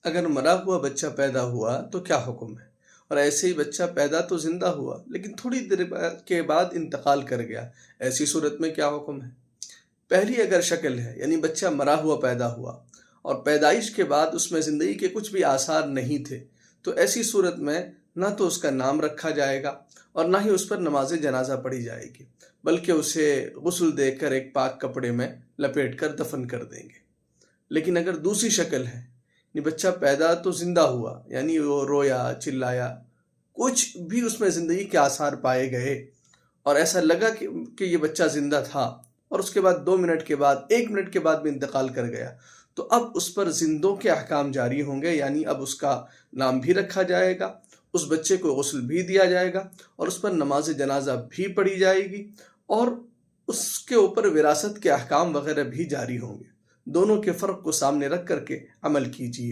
اگر مرا ہوا بچہ پیدا ہوا تو کیا حکم ہے؟ اور ایسے ہی بچہ پیدا تو زندہ ہوا لیکن تھوڑی دیر کے بعد انتقال کر گیا، ایسی صورت میں کیا حکم ہے؟ پہلی اگر شکل ہے یعنی بچہ مرا ہوا پیدا ہوا اور پیدائش کے بعد اس میں زندگی کے کچھ بھی آثار نہیں تھے، تو ایسی صورت میں نہ تو اس کا نام رکھا جائے گا اور نہ ہی اس پر نماز جنازہ پڑھی جائے گی، بلکہ اسے غسل دے کر ایک پاک کپڑے میں لپیٹ کر دفن کر دیں گے۔ لیکن اگر دوسری شکل ہے یعنی بچہ پیدا تو زندہ ہوا، یعنی وہ رویا چلایا، کچھ بھی اس میں زندگی کے آثار پائے گئے اور ایسا لگا کہ یہ بچہ زندہ تھا، اور اس کے بعد 2 منٹ کے بعد 1 منٹ کے بعد بھی انتقال کر گیا، تو اب اس پر زندوں کے احکام جاری ہوں گے، یعنی اب اس کا نام بھی رکھا جائے گا، اس بچے کو غسل بھی دیا جائے گا اور اس پر نماز جنازہ بھی پڑھی جائے گی، اور اس کے اوپر وراثت کے احکام وغیرہ بھی جاری ہوں گے۔ دونوں کے فرق کو سامنے رکھ کر کے عمل کیجیے۔